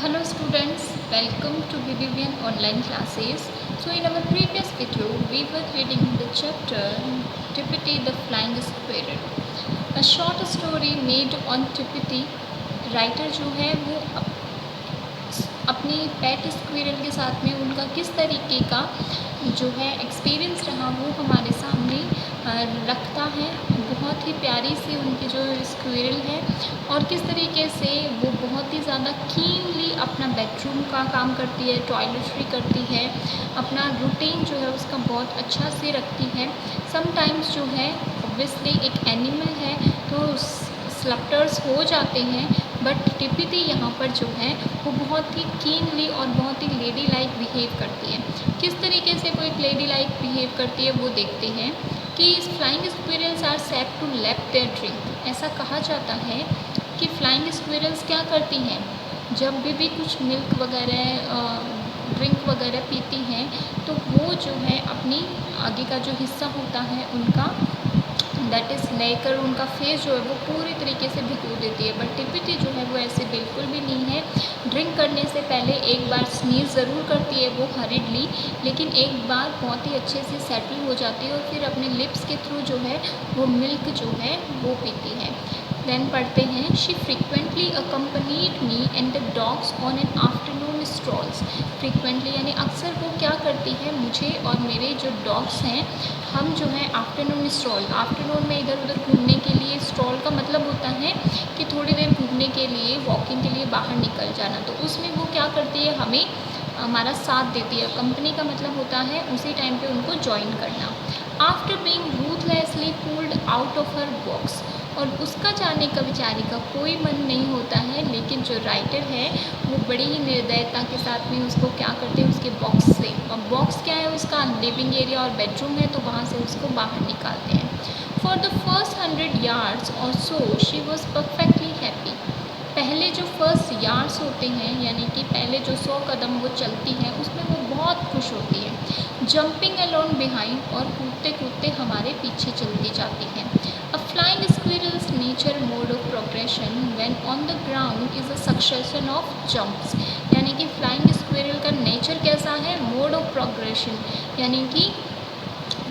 Hello students, welcome to BBVN online classes. So in our previous video, we were reading the chapter Tippity the Flying Squirrel. A short story made on Tippity. Writer जो है वो अपनी पेट squirrel के साथ में उनका किस तरीके का जो है एक्सपीरियंस रहा वो हमारे सामने रखता है। बहुत ही प्यारी सी उनकी जो स्क्विरल है और किस तरीके से वो बहुत ही ज़्यादा कीनली अपना बेडरूम का काम करती है, टॉयलेटरी करती है, अपना रूटीन जो है उसका बहुत अच्छा से रखती है। समटाइम्स जो है ऑब्वियसली एक एनिमल है तो स्लप्टर्स हो जाते हैं, बट टिपिटी यहाँ पर जो है वो बहुत ही कीनली और बहुत ही लेडी लाइक बिहेव करती है। किस तरीके से वो एक लेडी लाइक बिहेव करती है वो देखते हैं कि flying squirrels are set to lap their drink. ऐसा कहा जाता है कि फ्लाइंग स्क्विरल्स क्या करती हैं, जब भी कुछ मिल्क वगैरह ड्रिंक वगैरह पीती हैं तो वो जो है अपनी आगे का जो हिस्सा होता है उनका दैट इज़ लेकर उनका फेस जो है वो पूरी तरीके से भिगो देती है। बट टिपिटी जो है वो ऐसे बिल्कुल भी नहीं है। ड्रिंक करने से पहले एक बार स्नीज ज़रूर करती है वो हरिडली, लेकिन एक बार बहुत ही अच्छे से सेटल हो जाती है और फिर अपने लिप्स के थ्रू जो है वो मिल्क जो है वो पीती है। देन पढ़ते हैं, she frequently accompanied me and the dogs on an afternoon strolls. Frequently यानी अक्सर वो क्या करती है, मुझे और मेरे जो डॉग्स हैं हम जो है आफ्टरनून स्ट्रॉल, आफ्टरनून में इधर उधर घूमने के लिए, स्ट्रॉल का मतलब होता है कि थोड़ी देर घूमने के लिए, वॉकिंग के लिए बाहर निकल जाना, तो उसमें वो क्या करती है, हमें हमारा साथ देती है। कंपनी का मतलब होता है उसी टाइम पे उनको ज्वाइन करना। After being ruthlessly pulled out of her box, और उसका जाने का बेचारी का कोई मन नहीं होता है, लेकिन जो राइटर है वो बड़ी ही निर्दयता के साथ में उसको क्या करते हैं, उसके बॉक्स से, और बॉक्स क्या है उसका लिविंग एरिया और बेडरूम है, तो वहाँ से उसको बाहर निकालते हैं। फॉर द फर्स्ट 100 yards और so she was perfectly happy. पहले जो फर्स्ट यार्ड्स होते हैं यानी कि पहले जो 100 कदम वो चलती है उसमें वो बहुत खुश होती है। जंपिंग अलोन बिहाइंड, और कूदते कूदते हमारे पीछे चलती जाती है। A flying squirrels nature mode of progression when on the ground is a succession of jumps. यानी कि फ्लाइंग स्क्विरल का नेचर कैसा है, मोड ऑफ प्रोग्रेशन, यानी कि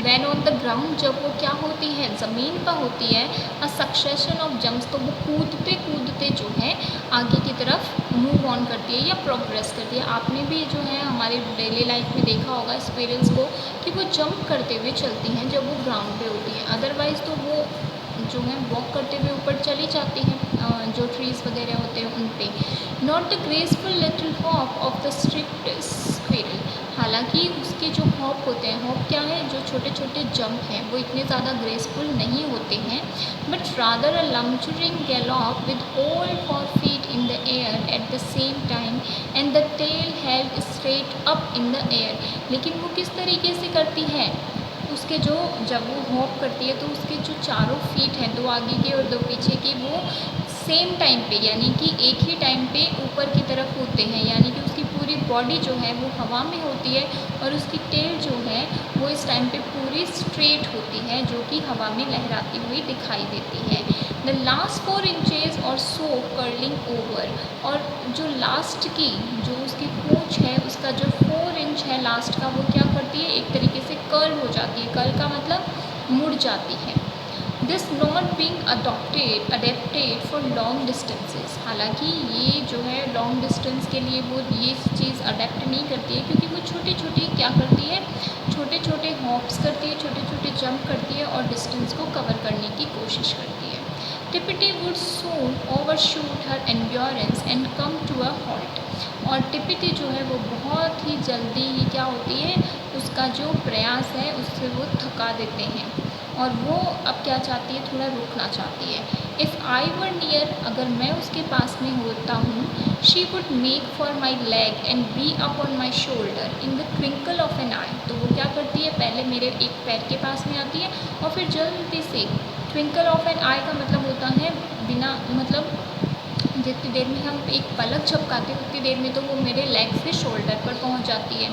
वैन ऑन द ग्राउंड, जब वो क्या होती है, ज़मीन पर होती है, अ सक्सेशन ऑफ जंप्स, तो वो कूदते कूदते जो है आगे की तरफ मूव ऑन करती है या प्रोग्रेस करती है। आपने भी जो है हमारे डेली लाइफ में देखा होगा स्क्विरल्स को कि वो जंप करते हुए चलती हैं जब वो ग्राउंड पे होती हैं, अदरवाइज़ तो वो जो है वॉक करते हुए ऊपर चली जाती हैं जो ट्रीज़ वगैरह होते हैं उन पे। Not the graceful little hop off the strict squirrel, हालांकि उसके जो हॉप होते हैं, हॉप क्या है, जो छोटे छोटे जंप हैं वो इतने ज़्यादा ग्रेसफुल नहीं होते हैं, but rather a lumbering gallop with all 4 feet in the air at the same time and the tail held straight up in the air. लेकिन वो किस तरीके से करती है, उसके जो जब वो हॉप करती है तो उसके जो चारों फीट हैं, 2 आगे के और 2 पीछे के, वो सेम टाइम पे यानी कि एक ही टाइम पे ऊपर की तरफ होते हैं, यानी कि उसकी पूरी बॉडी जो है वो हवा में होती है और उसकी टेल जो है वो इस टाइम पे पूरी स्ट्रेट होती है, जो कि हवा में लहराती हुई दिखाई देती है। द लास्ट 4 inches और सो कर्लिंग ओवर, और जो लास्ट की जो उसकी पूँछ है उसका जो 4 इंच है लास्ट का, वो क्या करती है, एक तरीके से कर्ल हो जाती है, कर्ल का मतलब मुड़ जाती है। This not being adapted for long distances, हालांकि ये जो है लॉन्ग डिस्टेंस के लिए वो ये चीज़ अडेप्ट नहीं करती है, क्योंकि वो छोटी छोटी क्या करती है, छोटे छोटे हॉप्स करती है, छोटे छोटे जंप करती है और डिस्टेंस को कवर करने की कोशिश करती है। Tipity would soon overshoot her endurance and come to a halt, और टिपिटी जो है वो बहुत ही जल्दी ही क्या होती है, उसका जो प्रयास है उससे वो थका देते हैं और वो अब क्या चाहती है, थोड़ा रुकना चाहती है। इफ़ आई वर नियर, अगर मैं उसके पास में होता हूँ, she would make for my leg and be up on my shoulder in the twinkle of an eye. तो वो क्या करती है, पहले मेरे एक पैर के पास में आती है और फिर जल्दी से, ट्विंकल ऑफ एन आई का मतलब होता है बिना मतलब जितनी देर में हम एक पलक झपकाते हैं उतनी देर में तो वो मेरे लेग से शोल्डर पर पहुंच जाती है।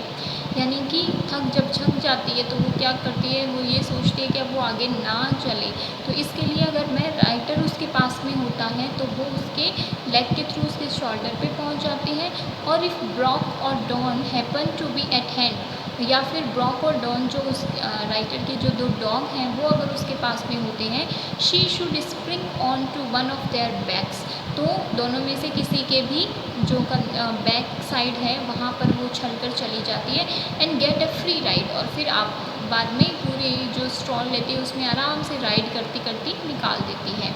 यानी कि जब थक जाती है तो वो क्या करती है, वो ये सोचती है कि अब वो आगे ना चले। तो इसके लिए अगर मैं राइटर उसके पास में होता है तो वो उसके लेग के थ्रू उसके शोल्डर पे पहुंच जाती है। और इफ़ ब्रॉक और Don happen to be at hand, या फिर ब्रॉक और डॉन जो उस राइटर के जो दो डॉग हैं वो अगर उसके पास में होते हैं, she should spring on to one of their backs, तो दोनों में से किसी के भी जो बैक साइड है वहाँ पर वो उछल कर चली जाती है and get a free ride. और फिर आप बाद में पूरी जो स्टॉल लेती है उसमें आराम से राइड करती करती निकाल देती है।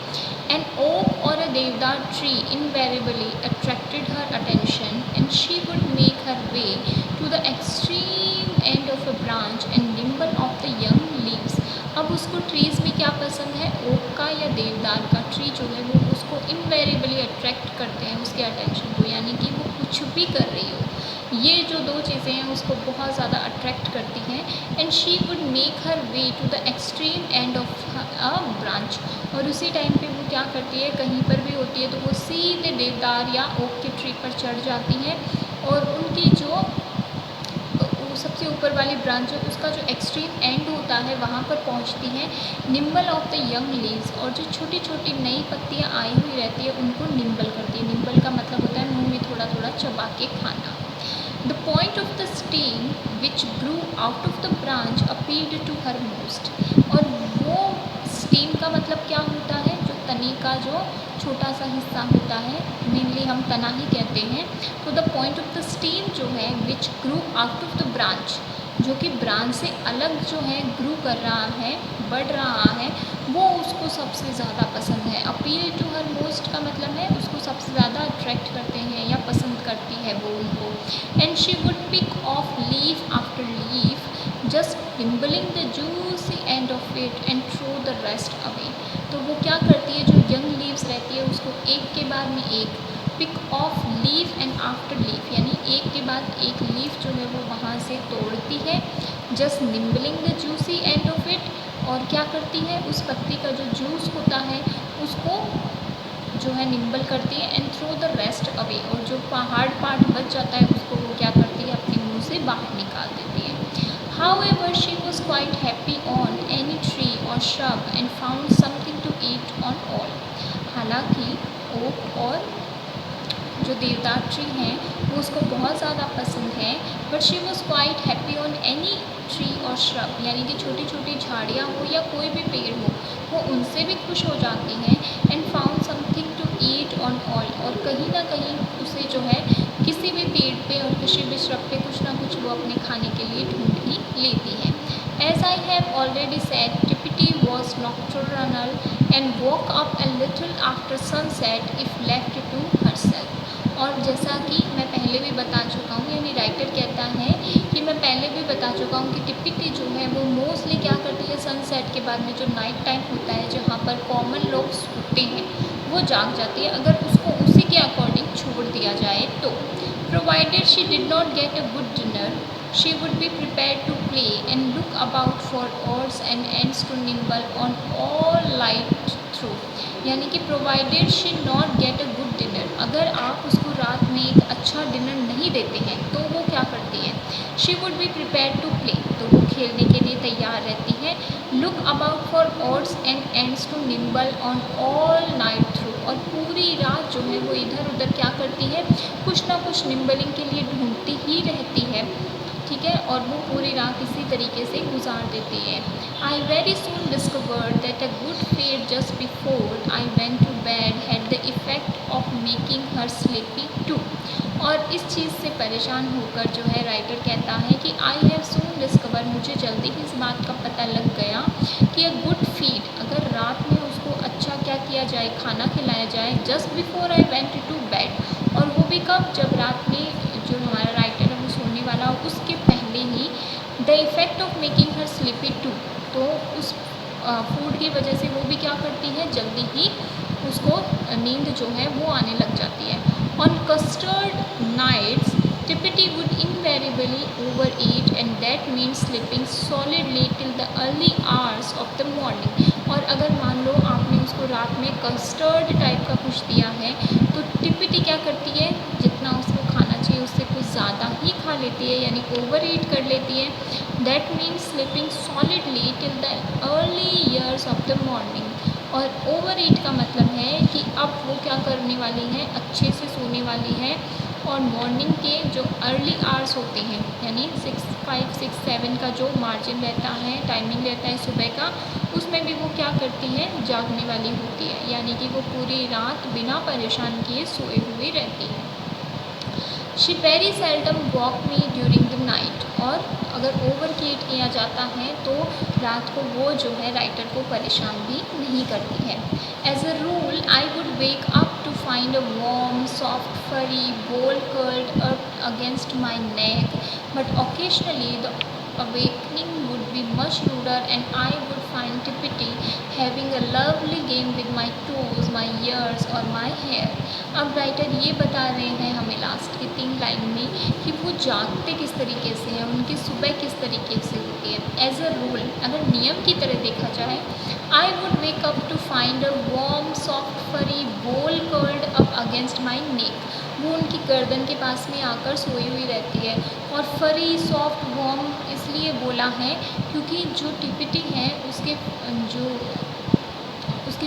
एन ओक और a deodar tree invariably attracted her attention and she would make her way to the extreme end of a branch and nimble of the young leaves. अब उसको ट्रीज़ में क्या पसंद है, ओक का या देवदार का ट्री जो है वो उसको इनवेरेबली अट्रैक्ट करते हैं उसके अटेंशन को, यानी कि वो कुछ भी कर रही हो ये जो दो चीज़ें हैं उसको बहुत ज़्यादा अट्रैक्ट करती हैं। And she would make her way to the extreme end of a branch, और उसी टाइम पे वो क्या करती है, कहीं पर भी होती है तो वो सीधे देवदार या ओक के ट्री पर चढ़ जाती हैं और उनकी जो सबसे ऊपर वाली ब्रांच है उसका जो एक्सट्रीम एंड होता है वहाँ पर पहुँचती हैं। Nimble of the young leaves, और जो छोटी छोटी नई पत्तियाँ आई हुई रहती है उनको निम्बल करती है। निम्बल का मतलब होता है मुंह में थोड़ा थोड़ा चबा के खाना। The point of the stem which grew out of the branch appealed to her most, और वो स्टेम का मतलब क्या होता है, जो तने का जो छोटा सा हिस्सा होता है, मेनली हम तना ही कहते हैं। तो the point of the stem जो है which grew out of the branch, जो कि ब्रांच से अलग जो है ग्रू कर रहा है, बढ़ रहा है, वो उसको सबसे ज़्यादा पसंद है। अपील टू हर मोस्ट का मतलब है उसको सबसे ज़्यादा अट्रैक्ट करते हैं या पसंद करती है वो उनको। And she would pick off leaf after leaf just nibbling the juicy end of it and throw the rest away. तो वो क्या करती है, जो यंग लीव्स रहती है उसको एक के बाद में एक pick off leaf and after leaf, यानी एक के बाद एक लीफ जो है वो वहाँ से तोड़ती है। Just nibbling the juicy end of it, और क्या करती है, उस पत्ती का जो जूस होता है उसको जो है निम्बल करती है and throw the rest away, और जो हार्ड पार्ट बच जाता है उसको वो क्या करती है, अपने मुंह से बाहर निकाल देती है। However, she was quite happy on any tree or shrub and found something to eat on all. हालांकि ओक और जो देवदार ट्री हैं वो उसको बहुत ज़्यादा पसंद है, but she was quite happy on any tree और श्रब, यानी कि छोटी छोटी झाड़ियाँ हो या कोई भी पेड़ हो वो उनसे भी खुश हो जाती हैं। And found something to eat on all, और कहीं ना कहीं उसे जो है किसी भी पेड़ पे और किसी भी श्रब पे कुछ ना कुछ वो अपने खाने के लिए ढूंढ ही लेती है। As I have already said, Tipity was nocturnal and woke up a little after sunset if left to herself। और जैसा कि मैं पहले भी बता चुका हूँ, यानी राइटर कहता है कि मैं पहले भी बता चुका हूँ कि टिपिटी जो है वो मोस्टली क्या करती है, सनसेट के बाद में जो नाइट टाइम होता है जहाँ पर कॉमन लोग सोते हैं वो जाग जाती है, अगर उसको उसी के अकॉर्डिंग छोड़ दिया जाए तो। Provided she did not get a good dinner, she would be prepared to play and look about for odds and ends to nimble on all light through, यानी कि provided she not get a good dinner, अगर आप उसको रात में एक अच्छा dinner नहीं देते हैं तो वो क्या करती है, she would be prepare to play, तो वो खेलने के लिए तैयार रहती है। Look about for odds and ends to nibble on all night through, और पूरी रात जो है वो इधर उधर क्या करती है, कुछ ना कुछ निम्बलिंग के लिए ढूंढती ही रहती है, ठीक है, और वो पूरी रात इसी तरीके से गुजार देती है। I very soon discovered that a good feed just before I went to bed had the effect of making her sleepy too, और इस चीज़ से परेशान होकर जो है राइटर कहता है कि आई हैव सून डिस्कवर, मुझे जल्दी ही इस बात का पता लग गया कि अ गुड फीड, अगर रात में उसको अच्छा क्या किया जाए, खाना खिलाया जाए, just before I went to bed, और वो भी कब, जब रात में जो हमारा राइटर है वो सोने वाला हो उसके पहले ही। The effect of making her sleepy too, तो उस फूड की वजह से वो भी क्या करती है, जल्दी ही उसको नींद जो है वो आने लग जाती है। On custard nights Tipity would invariably overeat and that means sleeping solidly till the early hours of the morning, और अगर मान लो आपने उसको साथ में कस्टर्ड टाइप का कुछ दिया है, तो टिपिटी क्या करती है, जितना उसको खाना चाहिए उससे कुछ ज़्यादा ही खा लेती है, यानी ओवर ईट कर लेती है। That means sleeping solidly till the early years of the morning. और ओवर ईट का मतलब है कि अब वो क्या करने वाली है, अच्छे से सोने वाली है, और मॉर्निंग के जो अर्ली आवर्स होते हैं, यानी 5, 6, 7 का जो मार्जिन रहता है, टाइमिंग रहता है सुबह का, उसमें भी वो क्या करती है, जागने वाली होती है, यानी कि वो पूरी रात बिना परेशान किए सोए हुए रहती है। She very seldom walk me during the night. और अगर ओवर ईट किया जाता है तो रात को वो जो है राइटर को परेशान भी नहीं करती है। As a rule I would wake up to find a warm, soft, furry ball curled up against my neck, but occasionally the awakening would be much ruder and I would find Tippity having a lovely game with my toes, my ears और my hair। अब writer ये बता रहे हैं हमें last की 3 line में कि वो जागते किस तरीके से हैं, उनकी सुबह किस तरीके से होती है। एज अ रूल, अगर नियम की तरह देखा जाए, I would wake up to find a warm soft furry ball curled up against my neck. वो उनकी गर्दन के पास में आकर सोई हुई रहती है। और फरी सॉफ्ट वार्म इसलिए बोला है क्योंकि जो टिपिटी है उसके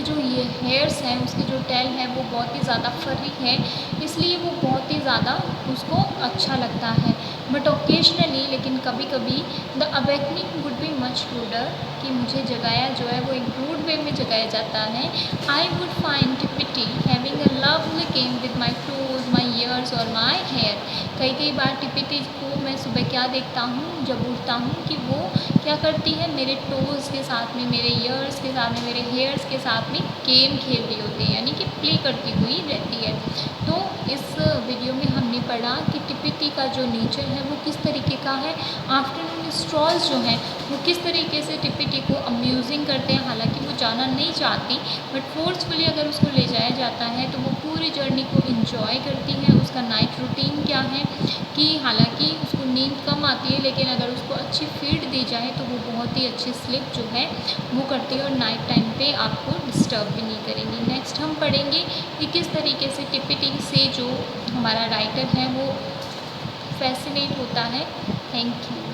जो ये हेयर्स हैं, उसकी जो टेल है वो बहुत ही ज़्यादा फरी है, इसलिए वो बहुत ही ज़्यादा उसको अच्छा लगता है। बट ओकेजनली, लेकिन कभी कभी, the awakening would be much ruder, कि मुझे जगाया जो है वो एक रूड वे में जगाया जाता है। I would find Tipity having a lovely game with my toes, my ears और माई हेयर। कई बार टिपिटी को मैं सुबह क्या देखता हूँ जब उठता हूँ कि वो क्या करती है, मेरे टोज़ के साथ में, मेरे ईयर्स के साथ में, मेरे हेयर्स के साथ में गेम खेल रही होती है, यानी कि प्ले करती हुई रहती है। तो इस वीडियो में हमने पढ़ा कि टिपिटी का जो नेचर है वो किस तरीके का है। आफ्टरनून स्ट्रॉल्स जो हैं वो किस तरीके से टिपिटी को अम्यूजिंग करते हैं, हालांकि वो जाना नहीं चाहती, बट फोर्सफुली अगर उसको ले जाया जाता है तो वो पूरी जर्नी को इंजॉय करती है। उसका नाइट रूटीन क्या है कि हालांकि उसको नींद कम आती है, लेकिन अगर उसको अच्छी फीड दी जाए तो वो बहुत ही अच्छी स्लिप जो है वो करती है और नाइट टाइम पे आपको डिस्टर्ब भी नहीं करेंगी। नेक्स्ट हम पढ़ेंगे कि किस तरीके से टिपिटी से जो हमारा राइटर है वो फैसिनेट होता है। Thank you.